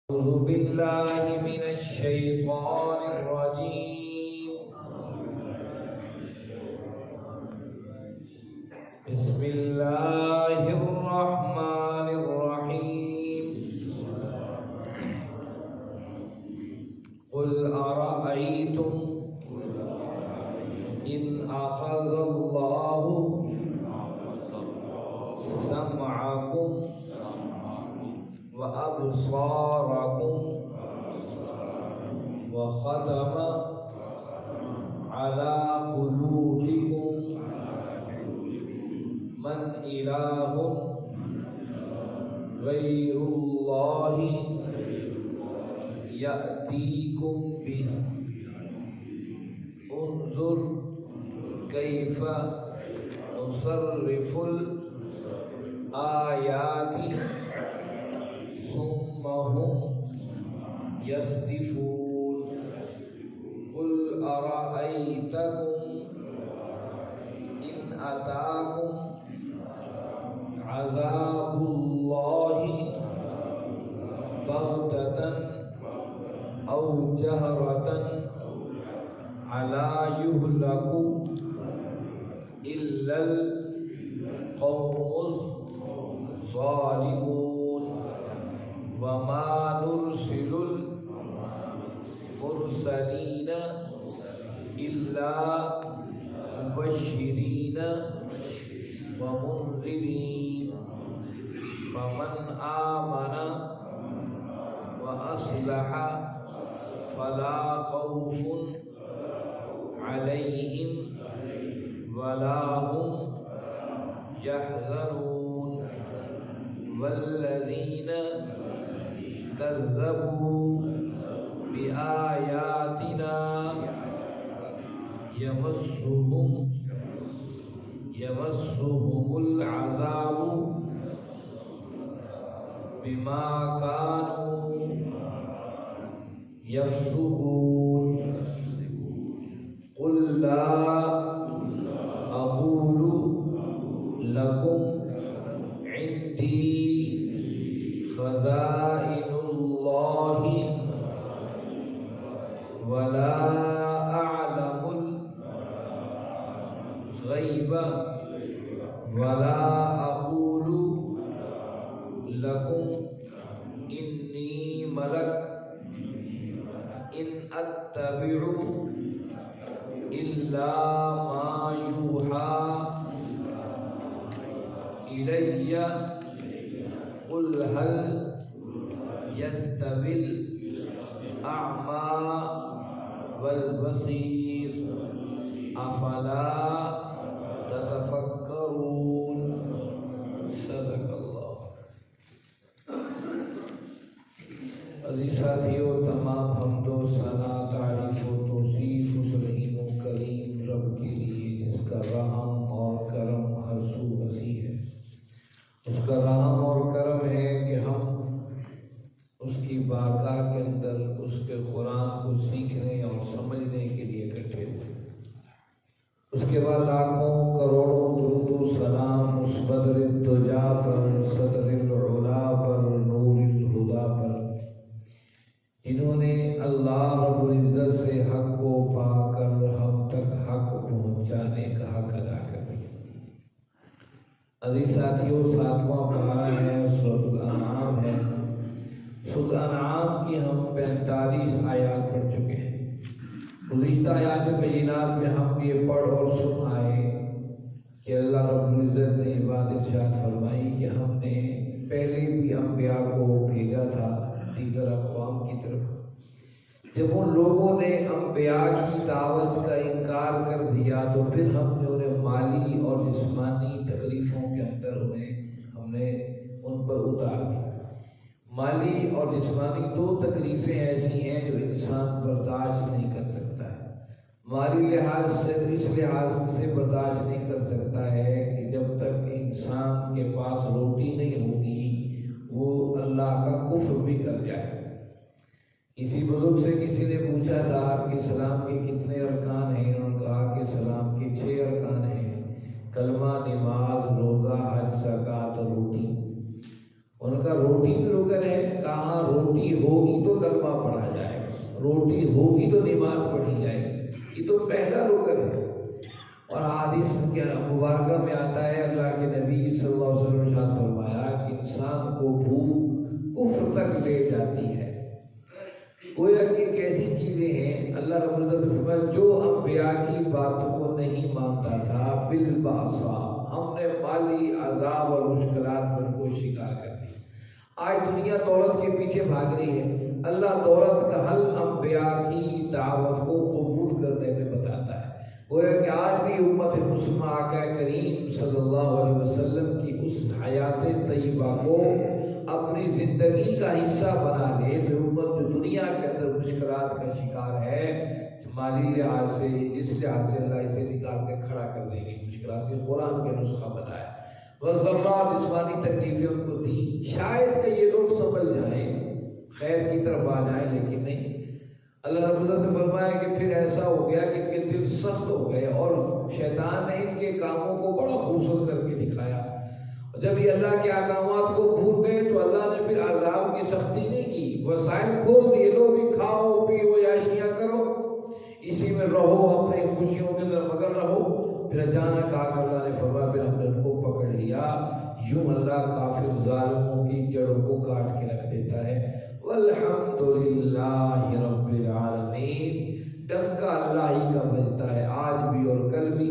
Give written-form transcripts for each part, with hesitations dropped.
أعوذ بالله من الشيطان الرجيم. بسم الله الرحمن الرحيم. قل أرأيتم إن أخذ الله سمعكم وأبصاركم وختم على قلوبكم من إله غير الله يأتيكم به انظر كيف نصرف الآيات ثم هم يصدفون قل أرأيتكم إن أتاكم عذاب الله بغتة أو جهرة ألا يهلك إلا القوم الظالمون وما نرسل المرسلين إلا مبشرين ومنذرين فمن آمن وأصلح فلا خوف عليهم ولا هم يحزنون والذين كذبوا بآياتنا يمسهم العذاب بما كانوا يفسقون قل لا أقول لكم عندي خزائن الله ولا أعلم الغيب ولا أقول لكم إني ملك إن أتبع إلا ما يوحى إلي قل هل يستوي الأعمى والبصير أفلا تتفكرون صدق اللہ. عزیز ساتھیو، تمام حمد و ثنا، تعریف و توصیف اس رحیم و کریم رب کے لیے جس کا رحم اور کرم ہر سو وسیع ہے. اس کا رحم اور کرم ہے کہ ہم اس کی بارگاہ کے اندر اس کے قرآن کو سیکھنے اور سمجھنے کے لیے اکٹھے ہوئے. اس کے بعد لاکھوں کروڑوں درود و سلام اس بدر الدجا پر، صدر العلا پر، نور الہدا پر، جنہوں نے اللہ رب العزت سے حق کو پا کر ہم تک حق پہنچانے کا حق ادا کر دیا. عزیز ساتھیوں، 7واں پارہ ہے، سورۃ الانعام ہے. سورۃ الانعام کی ہم 45 آیات پڑھ چکے ہیں. گزشتہ آیات بینات میں ہم یہ پڑھ اور سن آئے کہ اللہ رب العزت نے یہ بات ارشاد فرمائی کہ ہم نے پہلے بھی انبیاء کو بھیجا تھا دیگر اقوام کی طرف. جب ان لوگوں نے انبیاء کی دعوت کا انکار کر دیا تو پھر ہم نے انہیں مالی اور جسمانی تکلیفوں کے اندر ہم نے ان پر اتار دیا. مالی اور جسمانی 2 تکلیفیں ایسی ہیں جو انسان برداشت نہیں کر سکتا ہے. مالی لحاظ سے اس لحاظ سے برداشت نہیں کر سکتا ہے کہ جب تک انسان کے پاس روٹی نہیں ہوگی وہ اللہ کا کفر بھی کر جائے. کسی بزرگ سے کسی نے پوچھا تھا کہ اسلام کے کتنے ارکان ہیں؟ انہوں نے کہا کہ اسلام کے 6 ارکان ہیں: کلمہ، نماز، روزہ، حج، زکوٰۃ اور روٹی. ان کا روٹی بھی رکن ہے. کہاں روٹی ہو پڑھا جائے، روٹی ہوگی تو نماز پڑھی جائے گی، یہ تو پہلا رکن ہے۔ اور حدیث کے مبارکہ میں آتا ہے اللہ کے نبی صلی اللہ علیہ وسلم نے ارشاد فرمایا کہ انسان کو بھوک کفر تک لے جاتی ہے۔ گویا کہ ایسی چیزیں ہیں، اللہ رب العزت نے فرمایا جو انبیاء کی باتوں کو نہیں مانتا تھا بالباسا، ہم نے مالی عذاب اور مشکلات پر کو شکار کر دی۔ آج دنیا دولت کے پیچھے بھاگ رہی ہے، اللہ دولت کا حل انبیاء کی دعوت کو قبول کرنے میں بتاتا ہے۔ گویا کہ آج بھی امت مسلمہ آقا کریم صلی اللہ علیہ وسلم کی اس حیات طیبہ کو اپنی زندگی کا حصہ بنا لے تو امت دنیا کے اندر مشکلات کا شکار ہے، مالی لحاظ سے جس لحاظ سے اللہ اسے نکال کے کھڑا کر دے گی مشکلات سے۔ قرآن کے نسخہ بتایا وَالضَّرَّاءَ، جسمانی تکلیفیں ان کو دی، شاید کہ یہ لوگ سمجھ جائیں خیر کی طرف آ جائیں، لیکن نہیں۔ اللہ رب العزت نے فرمایا کہ پھر ایسا ہو گیا کہ ان کے دل سخت ہو گئے اور شیطان نے ان کے کاموں کو بڑا خوبصورت کر کے دکھایا۔ جب یہ اللہ کے احکامات کو بھول گئے تو اللہ نے پھر عذاب کی سختی نہیں کی، وسائل کھول دیے، لو بھی کھاؤ پیو عیاشیاں کرو، اسی میں رہو، اپنے خوشیوں کے اندر مگن رہو۔ پھر اچانک آ کر اللہ نے فرمایا پھر ہم نے ان کو پکڑ لیا۔ یوں اللہ کافر ظالموں کی جڑوں کو کاٹ کے رکھ دیتا ہے۔ والحمدللہ رب العالمین، ڈنکا اللہ ہی کا بجتا ہے آج بھی اور کل بھی۔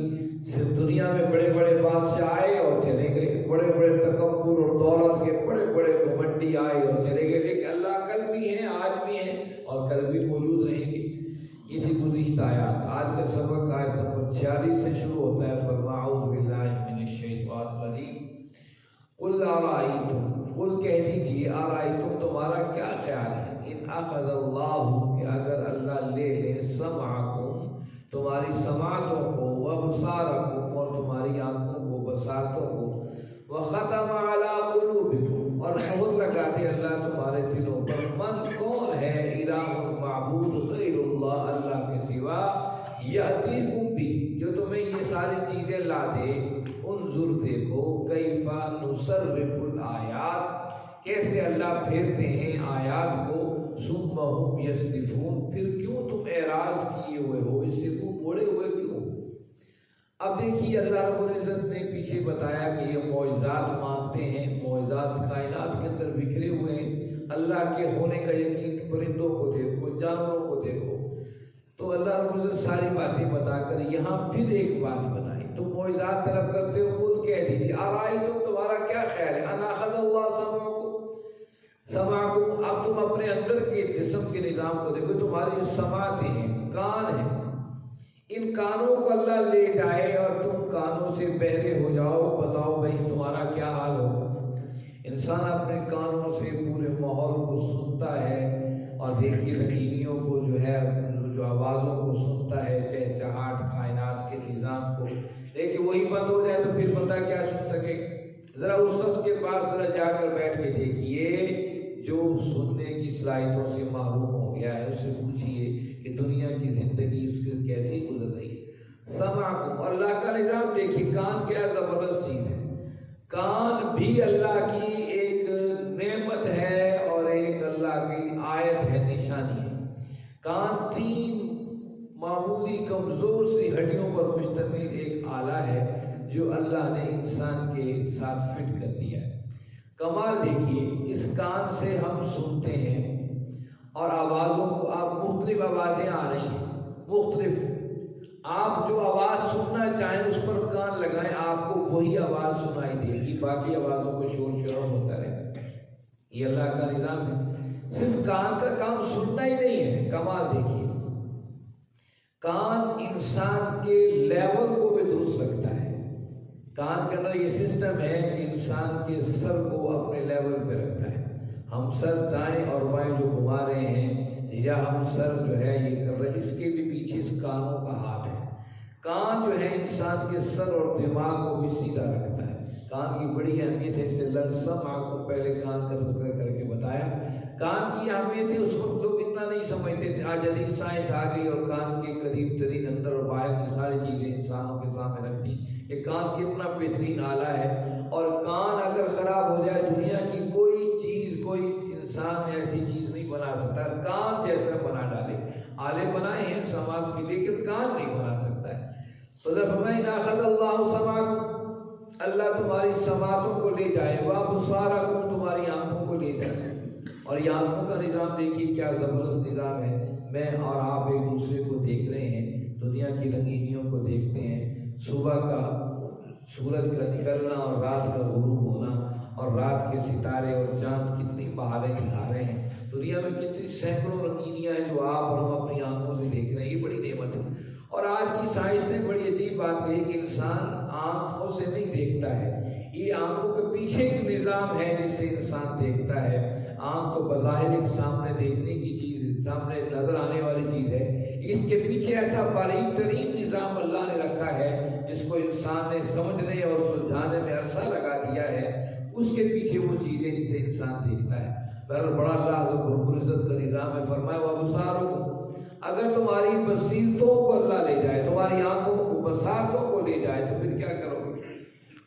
صرف دنیا میں بڑے بڑے بادشاہ آئے اور چلے گئے، بڑے بڑے تکبر اور دولت کے بڑے بڑے گھمنڈی آئے اور چلے گئے، لیکن اللہ کل بھی ہیں، آج بھی ہیں اور کل بھی موجود رہیں گے۔ یہ تھی گزشتہ آیات۔ آج کا سبق آیت نمبر 46 سے شروع ہوتا ہے۔ فرمایا اعوذ باللہ من الشیطان الرجیم، قل ارائیتم، قل کہہ دیجیے، ارائیتم تمہارا کیا خیال ہے، ان اخذ اللہ، کہ اگر اللہ لے لے سمعکم، تمہاری سماعتوں کو، وابصارکم، اور تمہاری آنکھوں کو، بصارتوں کو، وختم علی قلوبکم، اور مہر لگا دے اللہ تمہارے دلوں پر، من کون ہے، الہ معبود غیر اللہ، اللہ کے سوا، یأتیکم بھی، جو تمہیں یہ ساری چیزیں لا دے۔ انظر دیکھو، کیف نصرف الآیات، کیسے اللہ پھیرتے ہیں آیات کو، ثم ہم یصدفون، پھر کیوں تم اعراض کیے ہوئے ہو، اس سے تم موڑے ہوئے کیوں؟ اب دیکھیے اللہ رب العزت نے پیچھے بتایا کہ یہ معجزات مانگتے ہیں، معجزات کائنات کے اندر بکھرے ہوئے ہیں، اللہ کے ہونے کا یقین، پرندوں کو دیکھو، جانوروں کو دیکھو، تو اللہ رب العزت ساری باتیں بتا کر یہاں پھر ایک بات بتائی۔ تم معجزات طلب کرتے ہو، خود کہہ دیجیے، ارائیتم تمہارا کیا خیال ہے، ان اخذ اللہ سمعکم، اب تم اپنے اندر کے جسم کے نظام کو دیکھو، تمہاری جو سماعتیں ہیں، کان ہیں، ان کانوں کو اللہ لے جائے اور تم کانوں سے بہرے ہو جاؤ، بتاؤ بھائی تمہارا کیا حال ہوگا۔ انسان اپنے کانوں سے پورے ماحول کو سنتا ہے، اور دیکھیے رنگینیوں کو جو ہے، جو آوازوں کو سنتا ہے، چہچہاٹ کائنات کے نظام کو، لیکن وہی بند ہو جائے تو پھر بندہ کیا سن سکے؟ ذرا اس شخص کے پاس ذرا جا کر بیٹھ کے دیکھیے جو سننے کی صلاحیتوں سے محروم ہو گیا ہے، اس سے پوچھئے کہ دنیا کی زندگی اس کی کیسی گزر رہی ہے۔ سمعکم، اللہ کا نظام دیکھیے، کان کیا زبردست چیز ہے، کان بھی اللہ کی ایک نعمت ہے اور ایک اللہ کی آیت ہے، نشانی ہے۔ کان تین معمولی کمزور سی ہڈیوں پر مشتمل ایک آلہ ہے جو اللہ نے انسان کے ساتھ فٹ کر دیا ہے۔ کمال دیکھیے، اس کان سے ہم سنتے ہیں اور آوازوں کو، آپ مختلف آوازیں آ رہی ہیں، مختلف، آپ جو آواز سننا چاہیں اس پر کان لگائیں، آپ کو وہی آواز سنائی دے گی، باقی آوازوں کو شور شرور ہوتا رہے گا۔ یہ اللہ کا نظام ہے۔ صرف کان کا کام سننا ہی نہیں ہے، کمال دیکھیے، کان انسان کے لیول کو بھی درست رکھتا ہے۔ کان کے اندر یہ سسٹم ہے کہ انسان کے سر کو اپنے لیول پہ رکھتا ہے۔ ہم سر دائیں اور بائیں جو گھما رہے ہیں، یا ہم سر جو ہے یہ کر رہے ہیں، اس کے بھی پیچھے اس کانوں کا ہاتھ ہے۔ کان جو ہے انسان کے سر اور دماغ کو بھی سیدھا رکھتا ہے۔ کان کی بڑی اہمیت ہے، اس نے سمع کو پہلے کان کا تذکرہ کر کے بتایا۔ کان کی اہمیت ہے، اس وقت لوگ اتنا نہیں سمجھتے تھے، آج جدید سائنس آ گئی اور کان کے قریب ترین اندر اور باہر کی ساری چیزیں انسانوں کے سامنے رکھ دی۔ یہ کان کتنا بہترین آلہ ہے، اور کان اگر خراب ہو جائے، دنیا کی کوئی چیز، کوئی انسان ایسی چیز نہیں بنا سکتا ہے، کان جیسا بنا ڈالے. آلے بنائے ہیں سماعت کی لیکن کان نہیں بنا سکتا ہے. تو فرمایا اخذ اللہ سماعکم، اللہ تمہاری سماعتوں کو لے جائے، وابصارکم تمہاری آنکھوں کو لے جائے. اور یہ آنکھوں کا نظام دیکھیے کیا زبردست نظام ہے. میں اور آپ ایک دوسرے کو دیکھ رہے ہیں، دنیا کی رنگینیوں کو دیکھتے ہیں، صبح کا سورج کا نکلنا اور رات کا غروب ہونا، اور رات کے ستارے اور چاند کتنی بہاریں دکھا رہے ہیں. دنیا میں کتنی سینکڑوں رنگینیاں ہیں جو آپ اور ہم اپنی آنکھوں سے دیکھ رہے ہیں. یہ بڑی نعمت ہے. اور آج کی سائنس نے بڑی عجیب بات کہی کہ انسان آنکھوں سے نہیں دیکھتا ہے، یہ آنکھوں کے پیچھے ایک نظام ہے جس سے انسان دیکھتا ہے. آنکھ تو بظاہر ایک سامنے دیکھنے کی چیز، سامنے نظر آنے والی چیز ہے، اس کے پیچھے ایسا باریک ترین نظام اللہ نے رکھا ہے جس کو انسان نے سمجھنے اور سلجھانے میں عرصہ لگا دیا ہے. اس کے پیچھے وہ چیزیں جسے انسان دیکھتا ہے. بڑا اللہ رب العزت کا نظام ہے. فرمایا وابصارکم، اگر تمہاری بصیرتوں کو اللہ لے جائے، تمہاری آنکھوں کو بصارتوں کو لے جائے تو پھر کیا کرو گے؟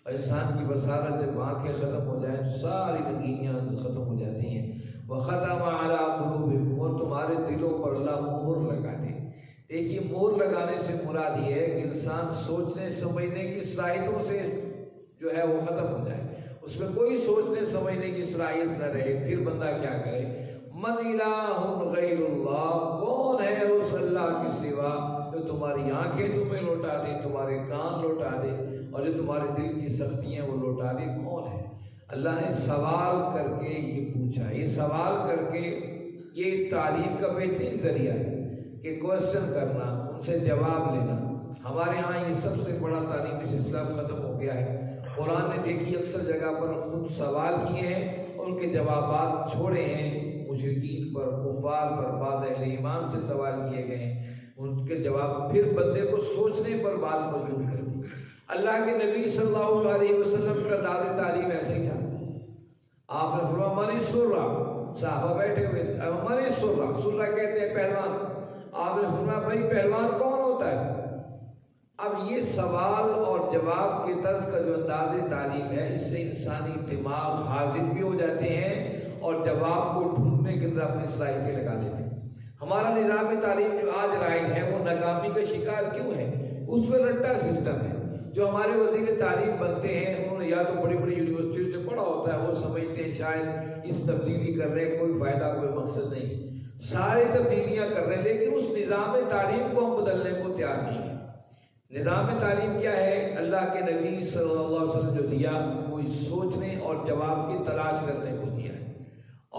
انسان کی بصارت جب آنکھیں ختم ہو جائیں تو ساری رنگینیاں ختم ہو جاتی ہیں. وختم علی قلوبکم، اور تمہارے دلوں پر اللہ مہر لگا دے. دیکھیے مہر لگانے سے مراد یہ ہے کہ انسان سوچنے سمجھنے کی صلاحیتوں سے جو ہے وہ ختم ہو جائے، اس میں کوئی سوچنے سمجھنے کی صلاحیت نہ رہے. پھر بندہ کیا کرے؟ من الہ غیر اللہ، کون ہے اس اللہ کے سوا جو تمہاری آنکھیں تمہیں لوٹا دے، تمہارے کان لوٹا دے، اور جو تمہارے دل کی سختیاں وہ لوٹا دے؟ کون ہے؟ اللہ نے سوال کر کے یہ پوچھا. یہ سوال کر کے یہ تعلیم کا بہترین ذریعہ ہے کہ کوشچن کرنا، ان سے جواب لینا. ہمارے ہاں یہ سب سے بڑا تعلیمی سلسلہ ختم ہو گیا ہے. قرآن نے دیکھی اکثر جگہ پر خود سوال کیے ہیں اور ان کے جوابات چھوڑے ہیں. مشرکین پر، کفار پر، بعض اہل ایمان سے سوال کیے گئے ہیں، ان کے جواب پھر بندے کو سوچنے پر بات مجبور کر دی. اللہ کے نبی صلی اللہ علیہ وسلم کا دار تعلیم ایسے ہی تھا. آپ نے فرمایا من السرہ، صحابہ بیٹھے ہوئے تھے، من السرہ، سرہ کہتے ہیں پہلوان. آپ نے فرمایا بھائی پہلوان کون ہوتا ہے؟ اب یہ سوال اور جواب کے طرز کا جو انداز تعلیم ہے، اس سے انسانی دماغ حاضر بھی ہو جاتے ہیں اور جواب کو ڈھونڈنے کے اندر اپنی صلاحیتیں لگا دیتے ہیں. ہمارا نظام تعلیم جو آج رائج ہے وہ ناکامی کا شکار کیوں ہے؟ اس میں رٹا سسٹم ہے. جو ہمارے وزیر تعلیم بنتے ہیں انہوں نے یا تو بڑی بڑی یونیورسٹیوں سے پڑھا ہوتا ہے، وہ سمجھتے ہیں شاید اس تبدیلی کرنے کا کوئی فائدہ، کوئی مقصد نہیں. سارے تبدیلیاں کر رہے ہیں لیکن اس نظام تعلیم کو ہم بدلنے کو تیار نہیں ہیں. نظام تعلیم کیا ہے؟ اللہ کے نبی صلی اللہ علیہ وسلم جو دیا وہ سوچنے اور جواب کی تلاش کرنے کو دیا ہے.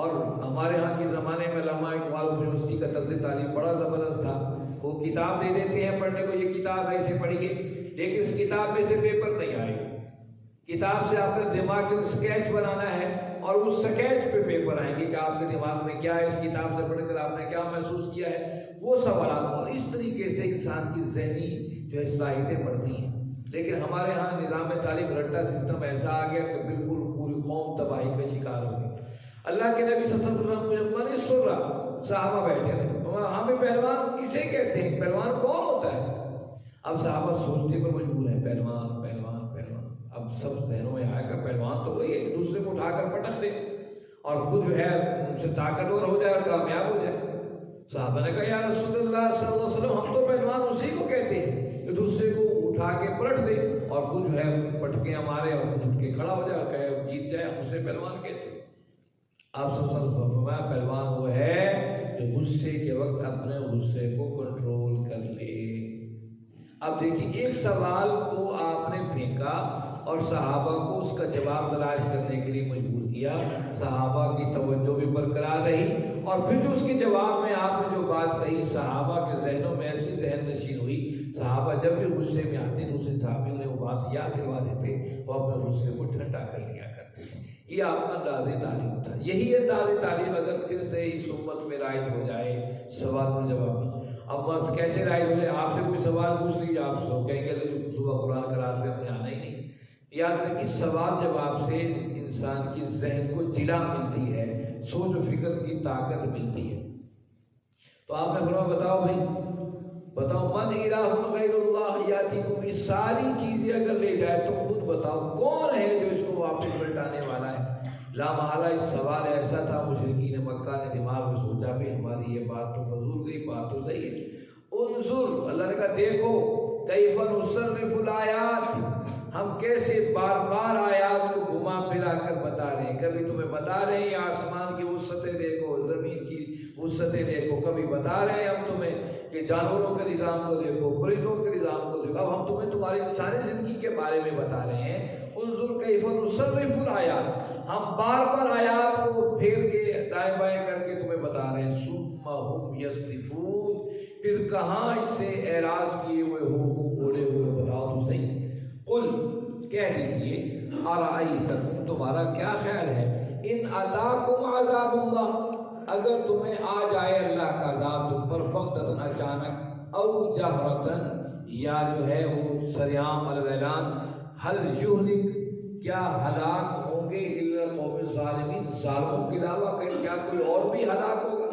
اور ہمارے ہاں کے زمانے میں علامہ اقبال یونیورسٹی کا طرز تعلیم بڑا زبردست تھا. وہ کتاب دے دیتے ہیں پڑھنے کو، یہ کتاب ایسے پڑھیے، لیکن اس کتاب میں سے پیپر نہیں آئے. کتاب سے آپ نے دماغ میں سکیچ بنانا ہے اور اس سکیچ پہ پیپر آئیں گے کہ آپ کے دماغ میں کیا ہے، اس کتاب سے پڑھ کر آپ نے کیا محسوس کیا ہے، وہ سوالات. اور اس طریقے سے انسان کی ذہنی جو صلاحیتیں بڑھتی ہیں. لیکن ہمارے ہاں نظام تعلیم رٹا سسٹم ایسا آ گیا کہ بالکل پوری قوم تباہی کا شکار ہو گئی. اللہ کے نبی صلی اللہ علیہ وسلم من السرہ، صحابہ بیٹھے رہے. ہمیں پہلوان کسے کہتے ہیں؟ پہلوان کون ہوتا ہے؟ اب صحابہ سوچنے پر مجبور ہیں، پہلوان پہلوان پہلوان. اب سب ذہنوں میں آئے گا پہلوان تو وہی ہے دوسرے کو اٹھا کر پٹک دے اور خود جو ہے ان سے طاقتور ہو جائے اور کامیاب ہو جائے. صحابہ نے کہا یا رسول اللہ صلی اللہ علیہ وسلم ہم تو پہلوان اسی کو کہتے ہیں کہ دوسرے کو اٹھا کے پلٹ دے اور خود جو ہے پٹکے ہمارے اور خود اٹھ کے کھڑا ہو جائے اور کہے جیت جائے، ہم اسے پہلوان کہتے ہیں. آپ صلی اللہ علیہ وسلم فرمایا پہلوان وہ ہے جو غصے کے وقت اپنے غصے کو کنٹرول کر لے. اب دیکھیے ایک سوال کو آپ نے پھینکا اور صحابہ کو اس کا جواب تلاش کرنے کے لیے مجبور کیا. صحابہ کی توجہ بھی برقرار رہی اور پھر جو اس کے جواب میں آپ نے جو بات کہی صحابہ کے ذہنوں میں ایسی ذہن نشین ہوئی. صحابہ جب بھی غصے میں آتے دوسرے صحابیوں نے وہ بات یاد دلوا دیتے، وہ اپنے غصے کو ٹھنڈا کر لیا کرتے. یہ آپ کا انداز تعلیم تھا. یہی انداز تعلیم اگر پھر سے اس امت میں رائج ہو جائے، سوال و جواب. اب بس کیسے رائج ہو جائے؟ آپ سے کوئی سوال پوچھ لیجیے، آپ سو کہیں گے صبح قرآن کا راستے اپنے آنا ہی نہیں. یاد رکھیں سوال جواب سے انسان کی ذہن کو جلا ملتی ہے، سوچ و فکر کی طاقت ملتی ہے. تو آپ نے فرمایا بتاؤ بھائی، بتاؤ من الہ غیر اللہ یاتیکم، یہ ساری چیزیں اگر لے جائے تو خود بتاؤ کون ہے جو اس کو واپس پلٹانے والا ہے. لامحالہ اس سوال ایسا تھا، مشرکین مکہ نے دماغ میں سوچا بھی ہماری یہ بات تو فضول گئی، بات تو صحیح ہے۔ انظر، اللہ نے کہا دیکھو، کیف نصرف الآیات، ہم کیسے بار بار آیات کو گھما پھرا کر بتا رہے ہیں۔ کبھی تمہیں بتا رہے ہیں آسمان کی وسعتیں دیکھو، زمین کی وسعتیں دیکھو، کبھی بتا رہے ہیں ہم تمہیں کہ جانوروں کے نظام کو دیکھو، پرندوں کے نظام کو دیکھو۔ اب ہم تمہیں تمہاری ساری زندگی کے بارے میں بتا رہے ہیں۔ انظر کیف نصرف الآیات، ہم بار بار آیات کو پھیر کے دائیں بائیں کر کے تمہیں بتا رہے ہیں۔ ثم ہم یصدفون، پھر کہاں اس سے اعراض کیے ہوئے ہو بولے ہوئے، بتاؤ تو صحیح۔ قل، کہہ دیجئے، ارائیتکم، تمہارا کیا خیال ہے، ان اتاکم عذاب اللہ، اگر تمہیں آ جائے اللہ کا عذاب تم پر، بغتتاً، اچانک، او جہرتاً، یا جو ہے وہ سریعام الاعلان، حل یہلک، کیا ہلاک ہوں گے الا القوم الظالمین، ظالموں کے علاوہ کیا کوئی اور بھی ہلاک ہوگا؟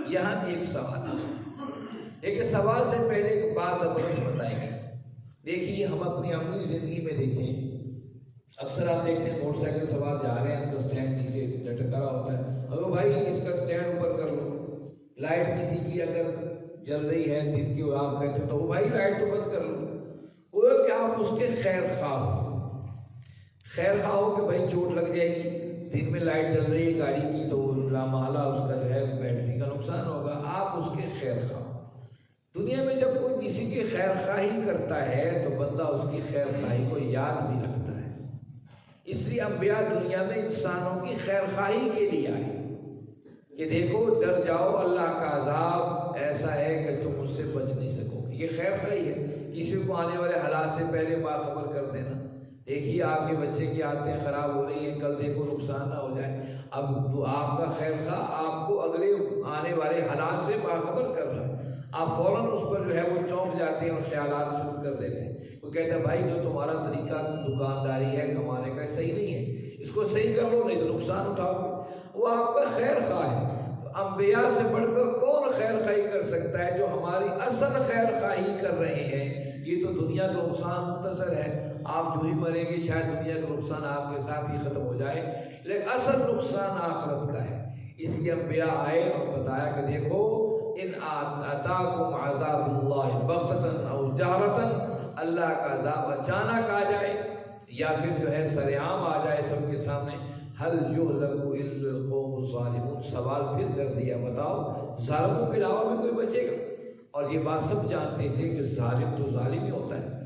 یہاں ایک سوال ہے، لیکن سوال سے پہلے ایک بات زبردست بتائیں گے۔ دیکھیے، ہم اپنی عملی زندگی میں دیکھیں، اکثر آپ دیکھتے ہیں موٹر سائیکل سوار جا رہے ہیں، ان کا سٹینڈ نیچے لٹکا رہا ہوتا ہے، اگر بھائی اس کا سٹینڈ اوپر کر لو، لائٹ کسی کی اگر جل رہی ہے دن کی، آپ کہتے تو بھائی لائٹ تو بند کر لو، وہ کہ آپ اس کے خیر خواہ ہو کہ بھائی چوٹ لگ جائے گی، دن میں لائٹ جل رہی ہے گاڑی کی تو لامحالہ اس کا جو ہے بیٹری کا نقصان ہوگا، آپ اس کے خیر خواہ۔ دنیا میں جب کوئی کسی کی خیر خواہی کرتا ہے تو بندہ اس کی خیر خواہی کو یاد بھی رکھتا ہے، اس لیے انبیاء دنیا میں انسانوں کی خیر خواہی کے لیے آئے کہ دیکھو ڈر جاؤ، اللہ کا عذاب ایسا ہے کہ تم اس سے بچ نہیں سکو گے، یہ خیر خواہی ہے، کسی کو آنے والے حالات سے پہلے باخبر کر دینا۔ دیکھیے آپ کے بچے کی عادتیں خراب ہو رہی ہیں، کل دیکھو نقصان نہ ہو جائے، اب تو آپ کا خیر خواہ آپ کو اگلے آنے والے حالات سے باخبر کر رہا ہے، آپ فوراً اس پر جو ہے وہ چونک جاتے ہیں اور خیالات شروع کر دیتے ہیں۔ وہ کہتا ہے بھائی جو تمہارا طریقہ دکانداری ہے کمانے کا صحیح نہیں ہے، اس کو صحیح کر لو نہیں تو نقصان اٹھاؤ گے، وہ آپ کا خیر خواہ ہے۔ انبیاء سے بڑھ کر کون خیر خواہی کر سکتا ہے جو ہماری اصل خیر خواہی کر رہے ہیں؟ یہ تو دنیا کا نقصان مختصر ہے، آپ جو ہی مریں گے شاید دنیا کا نقصان آپ کے ساتھ ہی ختم ہو جائے، لیکن اصل نقصان آخرت کا ہے۔ اس لیے انبیاء آئے اور بتایا کہ دیکھو ان اتاکم عذاب اللہ بغتۃ او جہرۃ، اللہ کا عذاب اچانک آ جائے یا پھر جو ہے سرعام آ جائے سب کے سامنے، حل یہلک الا القوم الظالمون، سوال پھر کر دیا، بتاؤ ظالموں کے علاوہ بھی کوئی بچے گا؟ اور یہ بات سب جانتے تھے کہ ظالم تو ظالم ہی ہوتا ہے۔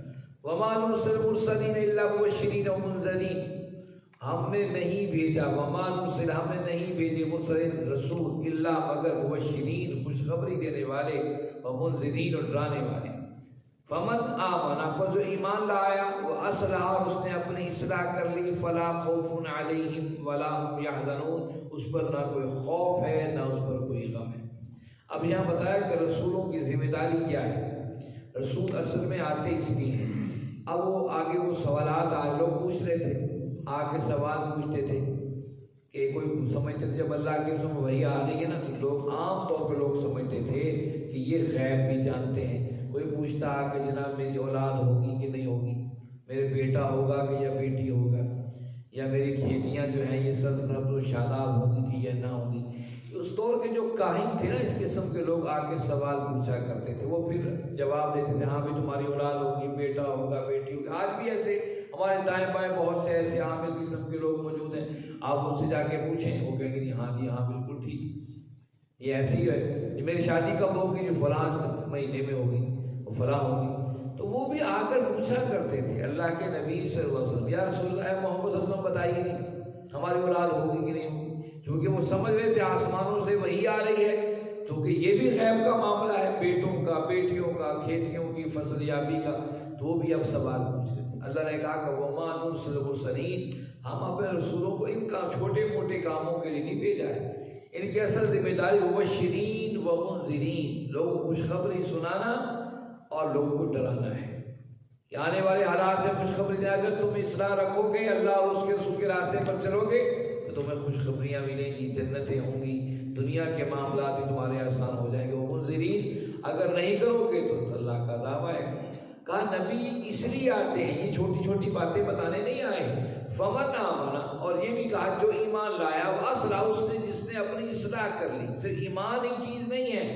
وما نرسل المرسلین الا مبشرین ومنذرین، ہم نے نہیں بھیجا، وما نرسل، ہم نے نہیں بھیجے مرسلین رسول الا مگر مبشرین، خوشخبری دینے والے، ومنذرین اور ڈرانے والے۔ فمن آمن، پر جو ایمان لایا، وہ اصلح، اور اس نے اپنی اصلاح کر لی، فلا خوف علیہم ولا هم یحزنون، اس پر نہ کوئی خوف ہے نہ اس پر کوئی غم ہے۔ اب یہاں بتایا کہ رسولوں کی ذمہ داری کیا ہے، رسول اصل میں آتے اس لیے ہیں۔ اب وہ آگے وہ سوالات آج لوگ پوچھ رہے تھے، آ کے سوال پوچھتے تھے کہ کوئی سمجھتے تھے جب اللہ کے رسول وہی آ رہی ہے نا تو لوگ عام طور پہ لوگ سمجھتے تھے کہ یہ غیب بھی جانتے ہیں۔ کوئی پوچھتا کہ جناب میری اولاد ہوگی کہ نہیں ہوگی، میرے بیٹا ہوگا کہ یا بیٹی ہوگا، یا میری کھیتیاں جو ہیں یہ سب نبض و شاداب ہوں گی کہ یا نہ ہوں گی۔ اس دور کے جو کاہن تھے نا، اس قسم کے لوگ آ کے سوال پوچھا کرتے تھے، وہ پھر جواب دیتے تھے ہاں بھی تمہاری اولاد ہوگی، بیٹا ہوگا، بیٹی ہوگی۔ آج بھی ایسے ہمارے دائیں بائیں بہت سے ایسے عامل قسم کے لوگ موجود ہیں، آپ ان سے جا کے پوچھیں وہ کہیں گے ہاں جی ہاں بالکل ٹھیک، یہ ایسے ہی ہے، یہ میری شادی کب ہوگی، جو فلاں مہینے میں ہوگی، وہ فلاں ہوگی۔ تو وہ بھی آ کر پوچھا کرتے تھے اللہ کے نبی صلی اللہ علیہ وسلم، یا رسول اللہ محمد صلی اللہ علیہ وسلم بتائیے نہیں ہماری اولاد ہوگی کہ نہیں ہوگی، کیونکہ وہ سمجھ رہے تھے آسمانوں سے وہی آ رہی ہے، کیونکہ یہ بھی غیب کا معاملہ ہے، بیٹوں کا، بیٹیوں کا، کھیتیوں کی فصل یابی کا، تو وہ بھی اب سوال پوچھ رہے تھے۔ اللہ نے کہا کہ وما نرسل المرسلین، ہم اپنے رسولوں کو ان کا چھوٹے موٹے کاموں کے لیے نہیں بھیجا ہے، ان کی اصل ذمہ داری مبشرین و منذرین، لوگوں کو خوشخبری سنانا اور لوگوں کو ڈرانا ہے کہ آنے والے حالات سے خوشخبری دیں۔ اگر تم اصلاح رکھو گے، اللہ اور اس کے رسول کے راستے پر چلو گے تو تمہیں خوشخبریاں ملیں گی، جنتیں ہوں گی، دنیا کے معاملات بھی تمہارے آسان ہو جائیں گے۔ وہ منذرین، اگر نہیں کرو گے تو اللہ کا عذاب آئے گا۔ کہا نبی اس لیے آتے ہیں، یہ چھوٹی چھوٹی باتیں بتانے نہیں آئے، فمن آمن، اور یہ بھی کہا جو ایمان لایا، واصلح، اس نے جس نے اپنی اصلاح کر لی۔ صرف ایمان ہی چیز نہیں ہے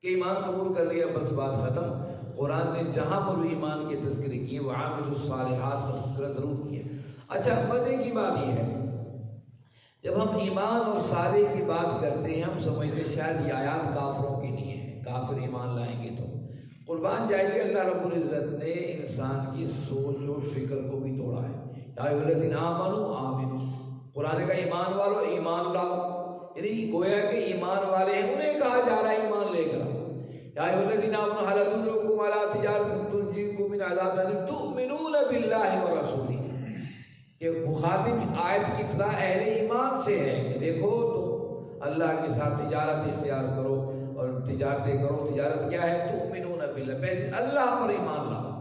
کہ ایمان قبول کر لیا بس بات ختم۔ قرآن نے جہاں پر ایمان کے تذکرے کیے، وعاملوا الصالحات کا تذکرہ ضرور کیا۔ اچھا، مزے کی بات یہ ہے جب ہم ایمان اور صالح کی بات کرتے ہیں ہم سمجھتے شاید یہ آیات کافروں کی نہیں ہے، کافر ایمان لائیں گے تو قربان جائیے اللہ رب العزت نے انسان کی سوچ و فکر کو بھی توڑا ہے۔ یا ایھا الذین آمنوا آمنوا، قرآن کا ایمان والو ایمان لاؤ، یعنی گویا کہ ایمان والے ہیں انہیں کہا جا رہا ہے ایمان لے کر آؤ۔ یا ایھا الذین آمنوا هل ادلکم علی تجارۃ تنجیکم من عذاب الیم تؤمنون باللہ ورسولہ، کہ مخاطب آیت کی ابتدا اہل ایمان سے ہے کہ دیکھو تم اللہ کے ساتھ تجارت اختیار کرو اور تجارتیں کرو۔ تجارت کیا ہے؟ تؤمنون باللہ، پہلے اللہ پر ایمان لاؤ۔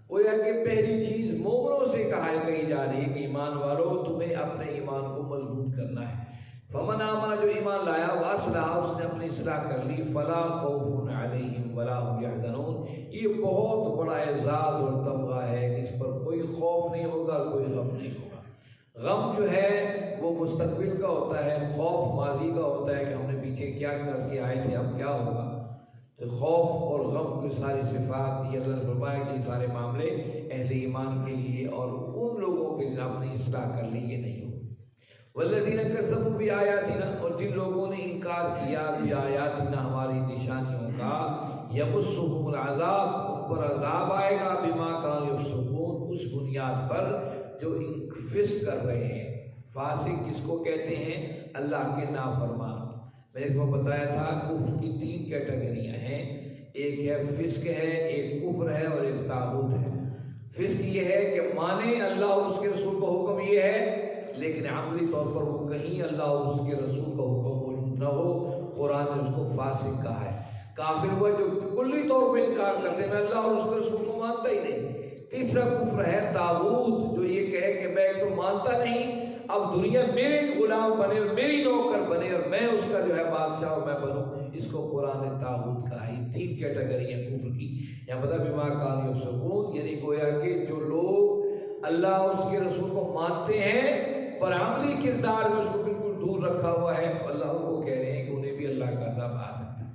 گویا کہ پہلی چیز مومنوں سے کہی جا رہی ہے کہ ایمان والو تمہیں اپنے ایمان کو مضبوط کرنا ہے۔ فمن آمن، جو ایمان لایا، واصلح، اس نے اپنی اصلاح کر لی، فلا خوف علیہم ولا هم یحزنون، یہ بہت بڑا اعزاز اور تمغہ ہے کہ اس پر کوئی خوف نہیں ہوگا اور کوئی غم نہیں ہوگا۔ غم جو ہے وہ مستقبل کا ہوتا ہے، خوف ماضی کا ہوتا ہے کہ ہم نے پیچھے کیا کر کے آئے تھے اب کیا ہوگا۔ تو خوف اور غم کی ساری صفات یہ اللہ نے فرمایا کہ یہ سارے معاملے اہل ایمان کے لیے اور ان لوگوں کے جنہیں اپنی اصلاح کر لی یہ نہیں ہو۔ والذین کذبوا بآیاتنا، اور جن لوگوں نے انکار کیا بآیاتنا ہماری نشانیوں کا، یمسہم العذاب، ان پر عذاب آئے گا، بما کانوا یفسقون، اس بنیاد پر جو فسق کر رہے ہیں۔ فاسق کس کو کہتے ہیں؟ اللہ کے نافرمان۔ میں نے کو بتایا تھا کفر کی 3 کیٹیگریاں ہیں، ایک ہے فسق ہے، ایک کفر ہے اور ایک طاغوت ہے۔ فسق یہ ہے کہ مانے اللہ اور اس کے رسول کا حکم یہ ہے لیکن عملی طور پر وہ کہیں اللہ اور اس کے رسول کا حکم موجود نہ ہو، قرآن نے اس کو فاسق کہا ہے۔ کافر ہوا جو کلی طور پہ انکار کرتے میں اللہ اور اس کے رسول کو مانتا ہی نہیں۔ تیسرا کفر ہے طاغوت، جو یہ کہے کہ میں تو مانتا نہیں، اب دنیا میرے غلام بنے اور میری نوکر بنے اور میں اس کا جو ہے بادشاہ اور میں بنوں، اس کو قرآن نے طاغوت کہا ہے۔ 3 کیٹیگری ہیں کفر کی۔ یہاں بتا بما کانوا یفسقون، یعنی گویا کہ جو لوگ اللہ اور اس کے رسول کو مانتے ہیں پر عملی کردار میں اس کو بالکل دور رکھا ہوا ہے، اللہ کو کہہ رہے ہیں کہ انہیں بھی اللہ کا عذاب آ سکتا ہے۔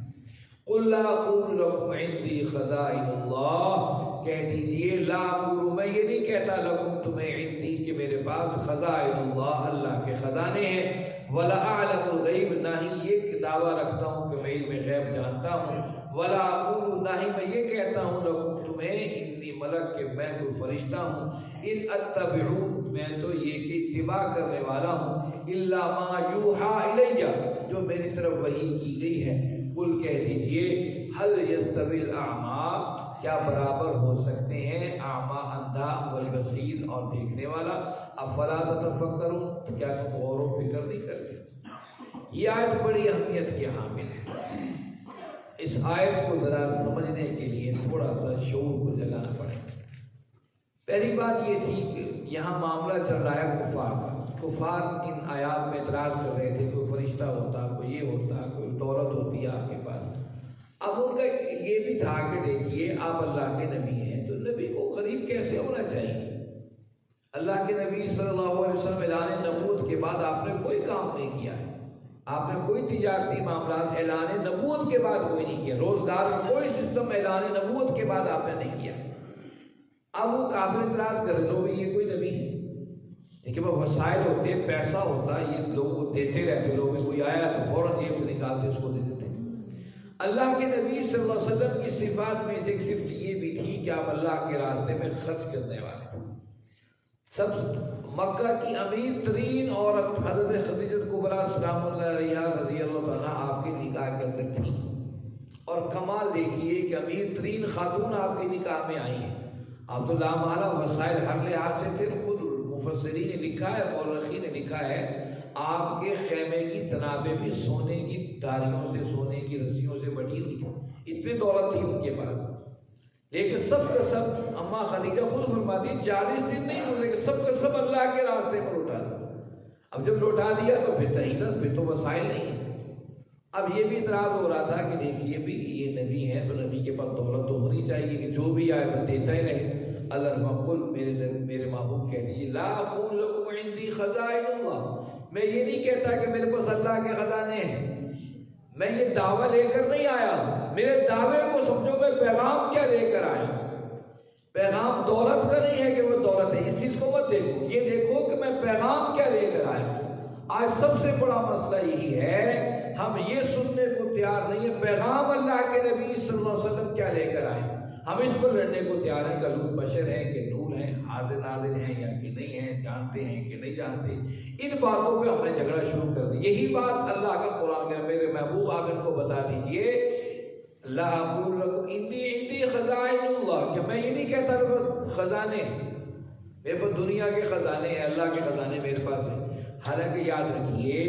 قل لا اقول لكم عندي خزائن اللہ، کہہ دیجئے لا اقول، میں یہ نہیں کہتا لکم تمہیں عندی کہ میرے پاس خزائن اللہ، اللہ کے خزانے ہیں، ولا اعلم الغیب، نہ ہی یہ دعویٰ رکھتا ہوں کہ میں علم غیب جانتا ہوں، ولا اقول، نہ ہی میں یہ کہتا ہوں لکم تمہیں انی ملک کہ میں کوئی فرشتہ ہوں، ان اتبعو، میں تو یہ کہ اتباع کرنے والا ہوں، الا ما یوحا الیہ، جو میری طرف وحی کی گئی ہے۔ قل کہہ دیجئے حل یستوی الاعمی، کیا برابر ہو سکتے ہیں اعمیٰ اندھا والبصیر اور دیکھنے والا، افلا تتفکرون، کیا تم غور و فکر نہیں کرتے؟ یہ آیت بڑی اہمیت کی حامل ہے۔ اس آیت کو ذرا سمجھنے کے لیے تھوڑا سا شعور کو جگانا پڑے۔ پہلی بات یہ تھی کہ یہاں معاملہ چل رہا ہے کفار کا۔ کفار ان آیات میں اعتراض کر رہے تھے، کوئی فرشتہ ہوتا، کوئی یہ ہوتا، کوئی دولت ہوتی ہے آپ کے پاس۔ اب ان کا یہ بھی تھا کہ دیکھیے آپ اللہ کے نبی ہیں تو نبی کو قریب کیسے ہونا چاہیے؟ اللہ کے نبی صلی اللہ علیہ وسلم اعلان نبوت کے بعد آپ نے کوئی کام نہیں کیا ہے، آپ نے کوئی تجارتی معاملات اعلان نبوت کے بعد کوئی نہیں کیا، روزگار کا کوئی سسٹم اعلان نبوت کے بعد آپ نے نہیں کیا۔ اب وہ کافر اعتراض کر لو یہ کوئی نبی ہے، لیکن وہ وسائل ہوتے، پیسہ ہوتا، یہ لوگ دیتے رہتے، لوگ کوئی آیا تو فوراً جیب سے نکالتے اس کو دے دیتے۔ اللہ کے نبی صلی اللہ علیہ وسلم کی صفات میں سے ایک صفت یہ بھی تھی کہ آپ اللہ کے راستے میں خرچ کرنے والے تھے۔ سب مکہ کی امیر ترین عورت حضرت خدیجہ کبریٰ سلام اللہ علیہا رضی اللہ تعالیٰ آپ کے نکاح کے اندر تھی، اور کمال دیکھیے کہ امیر ترین خاتون آپ کے نکاح میں آئی ہیں۔ آپ تو لامحالہ وسائل ہر لحاظ سے تھے، خود مفسرین نے لکھا ہے، مورخین نے لکھا ہے آپ کے خیمے کی تنابیں بھی سونے کی داریوں سے، سونے کی رسیوں سے بٹھی ہوئی تھی، اتنی دولت تھی ان کے پاس۔ لیکن سب کا سب اماں خدیجہ خود فرماتی 40 دن نہیں گزرے کہ سب کا سب اللہ کے راستے پر لوٹا دیا۔ اب جب لوٹا دیا تو پھر تہینت، پھر تو وسائل نہیں ہے۔ اب یہ بھی اعتراض ہو رہا تھا کہ دیکھیے بھی یہ نبی ہے تو نبی کے پاس دولت تو ہونی چاہیے کہ جو بھی آئے وہ دیتا ہی رہے۔ اللہ قل میرے محبوب کہہ دیجیے لا اقول لکم عندی خزائن اللہ، میں یہ نہیں کہتا کہ میرے پاس اللہ کے خزانے ہیں، میں یہ دعویٰ لے کر نہیں آیا، میرے دعوے کو سمجھو میں پیغام کیا لے کر آیا، پیغام دولت کا نہیں ہے کہ وہ دولت ہے، اس چیز کو مت دیکھو، یہ دیکھو کہ میں پیغام کیا لے کر آیا۔ آج سب سے بڑا مسئلہ یہی ہے، ہم یہ سننے کو تیار نہیں ہے پیغام اللہ کے نبی صلی اللہ علیہ وسلم کیا لے کر آئے، ہم اس پر لڑنے کو تیار ہیں کہ حضور بشر ہیں کہ نور ہیں، حاضر ناظر ہیں یا کہ نہیں ہیں، جانتے ہیں کہ نہیں جانتے، ان باتوں پہ ہم نے جھگڑا شروع کر دیا۔ یہی بات اللہ کا قرآن کہ میرے محبوب آپ ان کو بتا دیجئے لا اقول لکم عندی خزائن اللہ، کہ میں یہ نہیں کہتا کہ خزانے میرے پاس دنیا کے خزانے ہیں، اللہ کے خزانے میرے پاس ہیں۔ حالانکہ یاد رکھیے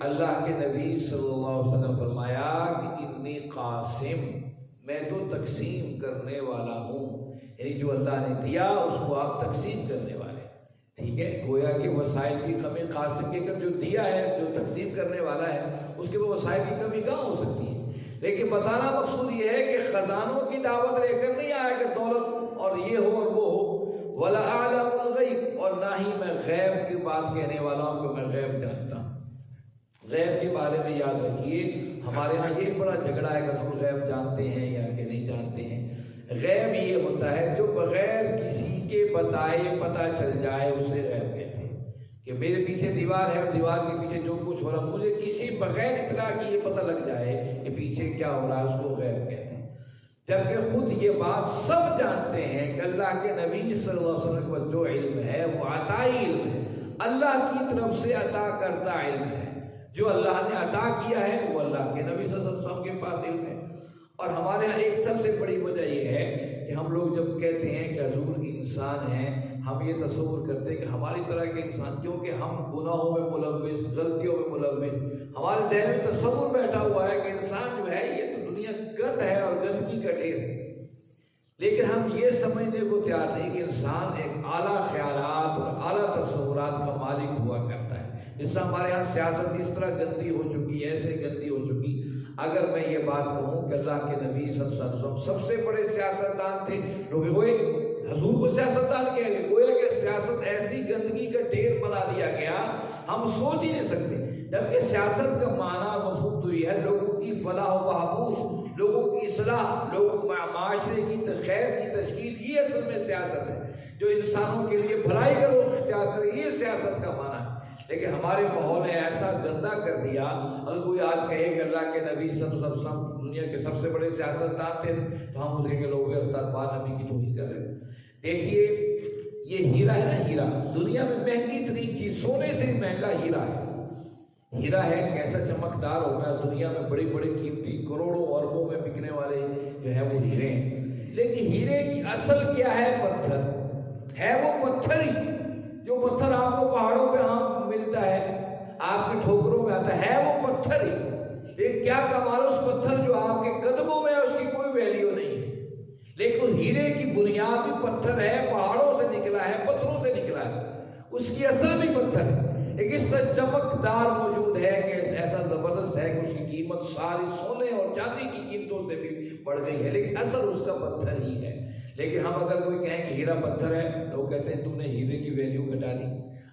اللہ کے نبی صلی اللہ علیہ وسلم فرمایا کہ انی قاسم، میں تو تقسیم کرنے والا ہوں، یعنی جو اللہ نے دیا اس کو آپ تقسیم کرنے والے، ٹھیک ہے، گویا کہ وسائل کی کمی قاسم کے کر جو دیا ہے، جو تقسیم کرنے والا ہے اس کے وہ وسائل کی کمی کہاں ہو سکتی ہے۔ لیکن بتانا مقصود یہ ہے کہ خزانوں کی دعوت لے کر نہیں آیا کہ دولت اور یہ ہو اور وہ ہو، ولا اعلم الغیب، اور نہ ہی میں غیب کی بات کہنے والا ہوں کہ میں غیب جانتا ہوں۔ غیب کے بارے میں یاد رکھیے ہمارے ہاں یہ بڑا جھگڑا ہے کہ ہم غیب جانتے ہیں یا کہ نہیں جانتے ہیں۔ غیب یہ ہوتا ہے جو بغیر کسی کے بتائے پتہ چل جائے اسے غیب کہتے ہیں، کہ میرے پیچھے دیوار ہے اور دیوار کے پیچھے جو کچھ ہو رہا مجھے کسی بغیر اطلاع کی یہ پتہ لگ جائے کہ پیچھے کیا ہو رہا ہے، اس کو غیب کہتے ہیں۔ جبکہ خود یہ بات سب جانتے ہیں کہ اللہ کے نبی صلی اللہ علیہ وسلم کو جو علم ہے وہ عطائی علم ہے، اللہ کی طرف سے عطا کردہ علم ہے، جو اللہ نے عطا کیا ہے وہ اللہ کے نبی صلی اللہ علیہ وسلم کے پاس علم ہے۔ اور ہمارے ہاں ایک سب سے بڑی وجہ یہ ہے کہ ہم لوگ جب کہتے ہیں کہ حضور انسان ہیں، ہم یہ تصور کرتے ہیں کہ ہماری طرح کے انسان، کیونکہ ہم گناہوں میں ملوث، غلطیوں میں ملوث، ہمارے ذہن میں تصور بیٹھا ہوا ہے کہ انسان جو ہے یہ تو دنیا گند ہے اور گندگی کا ڈھیر ہے۔ لیکن ہم یہ سمجھنے کو تیار نہیں کہ انسان ایک اعلیٰ خیالات اور اعلیٰ تصورات کا مالک ہوا کرتا ہے۔ اس سے ہمارے ہاں سیاست اس طرح گندی ہو چکی ہے، ایسے گندی ہو چکی۔ اگر میں یہ بات کہوں کہ اللہ کے نبی صلی اللہ علیہ وسلم سب سے بڑے سیاستدان تھے، لوگ ہوئے حضور کو سیاستدان کہہ گئے، گویا کہ سیاست ایسی گندگی کا ڈھیر بنا دیا گیا ہم سوچ ہی نہیں سکتے۔ جبکہ سیاست کا معنی مفہوم تو یہ ہے لوگوں کی فلاح و بہبود، لوگوں کی اصلاح، لوگوں معاشرے کی خیر کی تشکیل، یہ اصل میں سیاست ہے، جو انسانوں کے لیے بھلائی کا روز اختیار کرے، یہ سیاست کا معنی ہے۔ لیکن ہمارے ماحول نے ایسا گندا کر دیا، اگر کوئی آج کہے کہ اللہ کے نبی صلی اللہ علیہ وسلم دنیا کے سب سے بڑے سیاستدان تھے تو ہم اسے کہ لوگ استاد بار نبی کی توہین کر رہے ہیں۔ دیکھیے یہ ہیرا ہے نا، ہیرا دنیا میں مہنگی ترین چیز، سونے سے مہنگا ہیرا ہے۔ ہیرا ہے کیسا چمکدار ہوتا ہے، دنیا میں بڑی بڑی قیمتی کروڑوں اربوں میں بکنے والے جو ہے وہ ہیرے ہیں۔ لیکن ہیرے کی اصل کیا ہے؟ پتھر ہے، وہ پتھر ہی جو پتھر آپ کو پہاڑوں پہ ہاں ملتا ہے، آپ کے ٹھوکروں میں آتا ہے وہ پتھر ہی۔ لیکن کیا کمال اس پتھر جو آپ کے قدموں میں ہے، اس کی کوئی ویلیو نہیں ہے۔ لیکن ہیرے کی بنیاد بھی پتھر ہے، پہاڑوں سے نکلا ہے، پتھروں سے نکلا ہے، اس کی اصل بھی پتھر ہے۔ ایک اس طرح چمکدار موجود ہے کہ ایسا زبردست ہے کہ اس کی قیمت ساری سونے اور چاندی کی قیمتوں سے بھی بڑھ گئی ہے، لیکن اصل اس کا پتھر ہی ہے۔ لیکن ہم اگر کوئی کہیں کہ ہیرا پتھر ہے، لوگ کہتے ہیں تم نے ہیرے کی ویلیو گھٹا دی۔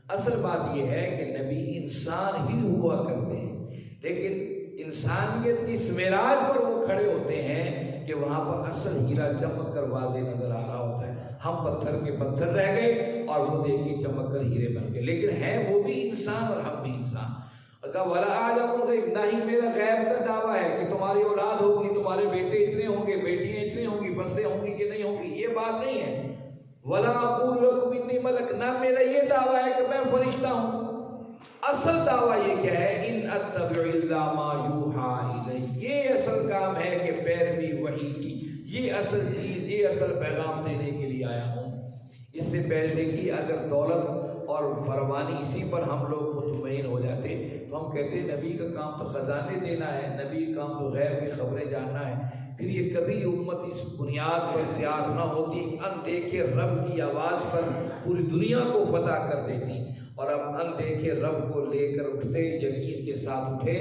اصل بات یہ ہے کہ نبی انسان ہی ہوا کرتے ہیں، لیکن انسانیت کی معراج پر وہ کھڑے ہوتے ہیں کہ وہاں پر اصل ہیرا چمک کر واضح نظر آ رہا ہوتا ہے۔ ہم پتھر کے پتھر رہ گئے اور وہ دیکھیے چمک کر ہیرے بن گئے، لیکن ہیں وہ بھی انسان اور ہم بھی انسان۔ اور کہا وَلَا أَعْلَمُ الْغَيْبَ، نہ ہی میرا غیب کا دعویٰ ہے کہ تمہاری اولاد ہوگی، تمہارے بیٹے اتنے ہوں گے، بیٹیاں اتنی ہوں گی، فصلیں ہوں گی کہ نہیں ہوں گی، یہ بات نہیں ہے۔ وَلَا أَقُولُ لَكُمْ إِنِّي مَلَكٌ، نہ میرا یہ دعویٰ ہے کہ میں فرشتہ ہوں۔ اصل دعویٰ یہ کیا ہے؟ إِنْ أَتَّبِعُ إِلَّا مَا يُوحَىٰ إِلَيَّ، یہ اصل کام ہے کہ پیروی وحی کی، یہ اصل چیز، یہ اصل پیغام دینے کے لیے آیا ہوں۔ اس سے پہلے دیکھیے اگر دولت اور فرمانی اسی پر ہم لوگ مطمئن ہو جاتے تو ہم کہتے نبی کا کام تو خزانے دینا ہے، نبی کا کام تو غیب کی خبریں جاننا ہے، پھر یہ کبھی امت اس بنیاد پر تیار نہ ہوتی کہ اندیکھے رب کی آواز پر پوری دنیا کو فتح کر دیتی اور اب اندیکھے رب کو لے کر اٹھتے، یقین کے ساتھ اٹھے،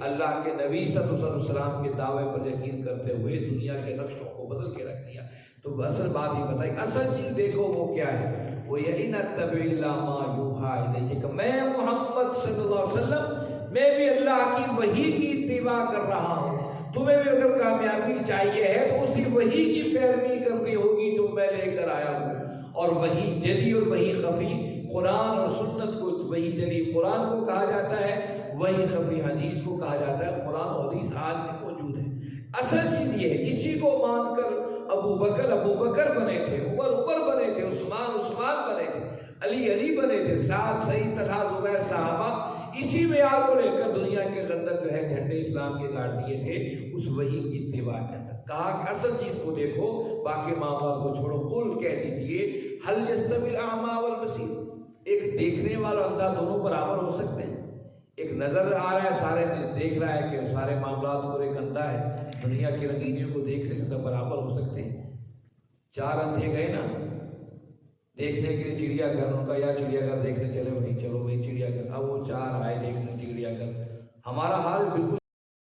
اللہ کے نبی صلی اللہ علیہ وسلم کے دعوے پر یقین کرتے ہوئے دنیا کے نقشوں کو بدل کے رکھ دیا۔ تو اصل بات ہی بتائی، اصل چیز دیکھو وہ کیا ہے، وہ یہی نتبع الا ما یوحی الیہ، کہ میں محمد صلی اللہ علیہ وسلم، میں بھی اللہ کی وحی کی اتباع کر رہا ہوں۔ تمہیں بھی اگر کامیابی چاہیے ہے تو اسی وحی کی پیروی کرنی ہوگی جو میں لے کر آیا ہوں۔ اور وحی جلی اور وحی خفی، قرآن اور سنت کو وحی جلی قرآن کو کہا جاتا ہے، وحی خفی حدیث کو کہا جاتا ہے۔ قرآن و حدیث آج بھی موجود ہے۔ اصل چیز یہ ہے، اسی کو مان کر ابو بکر بنے تھے، عمر بنے تھے، عثمان بنے تھے، علی بنے تھے، سعد، سعید، طلحہ، زبیر، صحابہ اسی معیار کو لے کر دنیا کے اندر جو ہے جھنڈے اسلام کے گاڑ دیے تھے، اس وحی کی اتباع کے اندر۔ کہا کہ اصل چیز کو دیکھو، باقی معاملات کو چھوڑو۔ قل کہہ دیجئے هل يستوي الاعمى والبصير، ایک دیکھنے والا اندھا دونوں برابر ہو سکتے ہیں؟ ایک نظر آ رہا ہے، سارے دیکھ رہا ہے کہ سارے معاملات پر ایک اندھا ہے، دنیا کی رنگینیوں کو دیکھنے سے برابر ہو سکتے ہیں؟ 4 اندھے گئے نا دیکھنے کے لیے چڑیا گھر، ان کا یا چڑیا گھر دیکھنے چلے، وہیں چلو وہیں چڑیا گھر، اب وہ 4 آئے دیکھنے چڑیا گھر۔ ہمارا حال بالکل